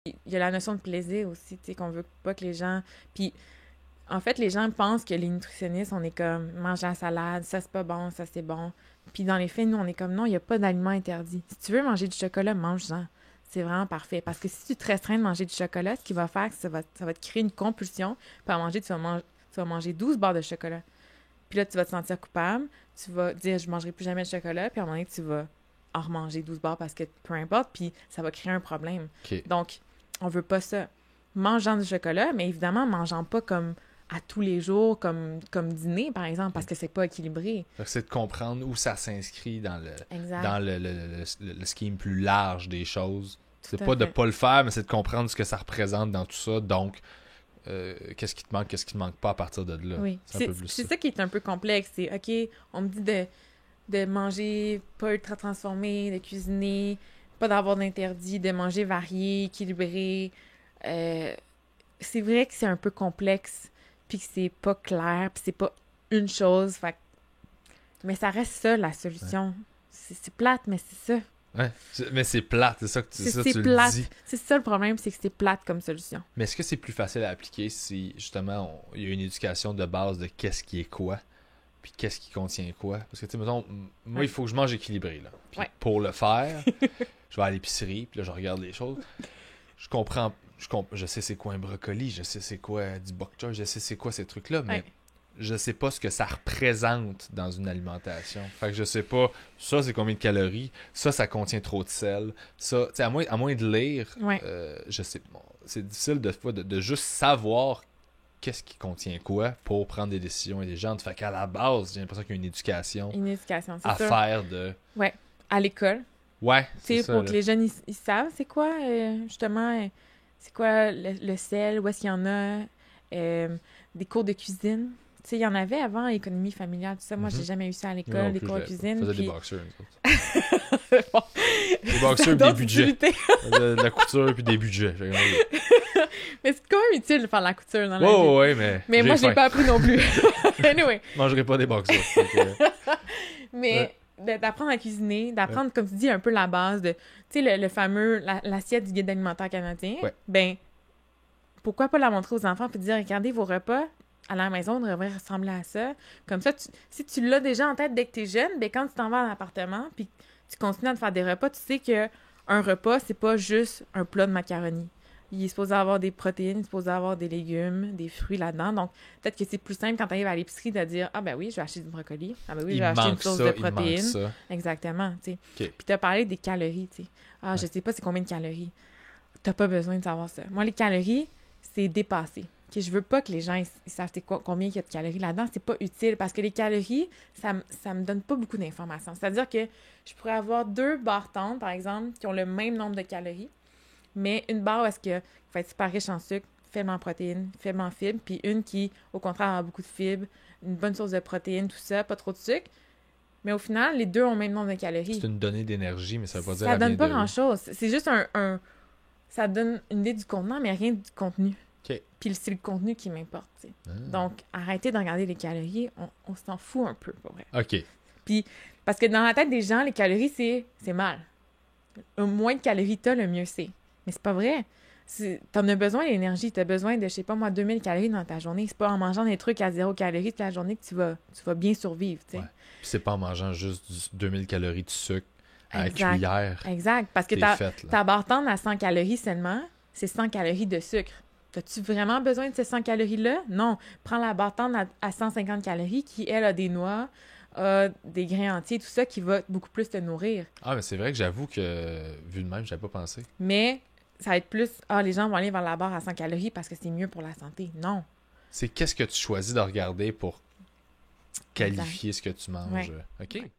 il y a la notion de plaisir aussi, tu sais, qu'on veut pas que les gens... Puis, en fait, les gens pensent que les nutritionnistes, on est comme, manger la salade, ça c'est pas bon, ça c'est bon. Puis dans les faits, nous, on est comme, non, il n'y a pas d'aliment interdit. Si tu veux manger du chocolat, mange-en. C'est vraiment parfait. Parce que si tu te restreins de manger du chocolat, ce qui va faire, ça va te créer une compulsion. Puis à manger, tu vas manger 12 barres de chocolat. Puis là, tu vas te sentir coupable. Tu vas dire, je mangerai plus jamais de chocolat. Puis à un moment donné, tu vas en remanger 12 barres parce que peu importe. Puis ça va créer un problème. OK. Donc, on veut pas ça. Mangeant du chocolat, mais évidemment, mangeant pas comme à tous les jours, comme dîner, par exemple, parce que c'est pas équilibré. Fait que c'est de comprendre où ça s'inscrit dans Exact. le scheme plus large des choses. C'est à pas de fait. pas le faire, mais c'est de comprendre ce que ça représente dans tout ça. Donc, qu'est-ce qui te manque, qu'est-ce qui te manque pas à partir de là. Oui. C'est un peu plus C'est ça. ça qui est un peu complexe. C'est, OK, on me dit de manger pas ultra transformé, de cuisiner, pas d'avoir d'interdit, de manger varié, équilibré. Euh, c'est vrai que c'est un peu complexe, puis que c'est pas clair, puis c'est pas une chose. Fait mais ça reste ça, la solution. C'est plate, mais c'est ça. Ouais. Mais c'est plate, c'est ça que C'est tu le plate. dis. C'est ça le problème, c'est que c'est plate comme solution. Mais est-ce que c'est plus facile à appliquer si, justement, il y a une éducation de base de qu'est-ce qui est quoi, puis qu'est-ce qui contient quoi? Parce que, tu sais, mettons, moi, Ouais. il faut que je mange équilibré, là. Puis Ouais. pour le faire, je vais à l'épicerie, puis là, je regarde les choses. Je sais c'est quoi un brocoli, je sais c'est quoi du bok choy, je sais c'est quoi ces trucs-là, mais Ouais. je sais pas ce que ça représente dans une alimentation. Fait que je sais pas, ça c'est combien de calories, ça contient trop de sel, ça, tu sais, à moins de lire, Ouais. je sais, bon, c'est difficile de juste savoir qu'est-ce qui contient quoi pour prendre des décisions intelligentes. Fait qu'à la base, j'ai l'impression qu'il y a une éducation Une éducation, c'est à sûr. faire de... Ouais. À l'école. Ouais, Tu c'est sais, ça, pour là. que les jeunes, ils savent c'est quoi, justement, c'est quoi le sel, où est-ce qu'il y en a, des cours de cuisine. Tu sais, il y en avait avant, économie familiale, tout ça. Moi, Mhm. j'ai jamais eu ça à Moi l'école, non des plus, cours de je cuisine. faisais des Puis... boxeurs, nous autres. Bon. Des Ça boxeurs a pis des d'autres budgets. utilités. De la couture puis des budgets. Fait que, Mais c'est quand même utile de faire la couture dans la ouais, vie. ouais, mais. Mais moi, je j'ai l'ai pas appris non plus. Anyway. Je mangerai pas des boxeurs. Fait que, Mais d'apprendre à cuisiner, d'apprendre, comme tu dis, un peu la base de, tu sais, le fameux, l'assiette du guide alimentaire canadien, Ouais. ben, pourquoi pas la montrer aux enfants puis dire, regardez, vos repas à la maison devraient ressembler à ça. Comme ça, si tu l'as déjà en tête dès que t'es jeune, ben, quand tu t'en vas à l'appartement puis tu continues à te faire des repas, tu sais que un repas, c'est pas juste un plat de macaroni. Il est supposé avoir des protéines, il est supposé avoir des légumes, des fruits là-dedans. Donc, peut-être que c'est plus simple quand tu arrives à l'épicerie de dire, ah ben oui, je vais acheter du brocoli. Ah ben oui, je il vais acheter une manque sauce ça, de il manque protéines. ça. Exactement, tu sais. Ok. Puis t'as parlé des calories, tu sais. Ah, je Ouais. sais pas c'est combien de calories. T'as pas besoin de savoir ça. Moi, les calories, c'est dépassé. Ok, je veux pas que les gens ils savent combien il y a de calories là-dedans. C'est pas utile parce que les calories, ça me donne pas beaucoup d'informations. C'est-à-dire que je pourrais avoir 2 barres tendres, par exemple, qui ont le même nombre de calories, mais une barre où est-ce que va être super riche en sucre, faible en protéines, faible en fibres, puis une qui, au contraire, a beaucoup de fibres, une bonne source de protéines, tout ça, pas trop de sucre. Mais au final, les deux ont le même nombre de calories. C'est une donnée d'énergie, mais ça veut pas dire Ça à donne bien pas grand-chose. C'est juste ça donde une idée du contenant, mais rien du contenu. Ok. Puis c'est le contenu qui m'importe, tu sais. Ah. Donc, arrêtez de regarder les calories, on s'en fout un peu, pour vrai. Ok. Puis, parce que dans la tête des gens, les calories, c'est mal. Le moins de calories t'as, le mieux c'est. Mais c'est pas vrai. T'en as besoin d'énergie, t'as besoin de, je sais pas moi, 2000 calories dans ta journée. C'est pas en mangeant des trucs à 0 calories toute la journée que tu vas bien survivre, tu sais. Ouais. Puis c'est pas en mangeant juste 2000 calories de sucre à la Exact. cuillère. Exact. Parce que T'es faite, là. ta barre tendre à 100 calories seulement, c'est 100 calories de sucre. As-tu vraiment besoin de ces 100 calories-là? Non. Prends la barre tendre à 150 calories qui, elle, a des noix, a des grains entiers, tout ça, qui va beaucoup plus te nourrir. Ah, mais c'est vrai que j'avoue que, vu de même, j'avais pas pensé. Mais ça va être plus, les gens vont aller vers la barre à 100 calories parce que c'est mieux pour la santé. Non. C'est qu'est-ce que tu choisis de regarder pour qualifier ce que tu manges. Ouais. OK. Ouais.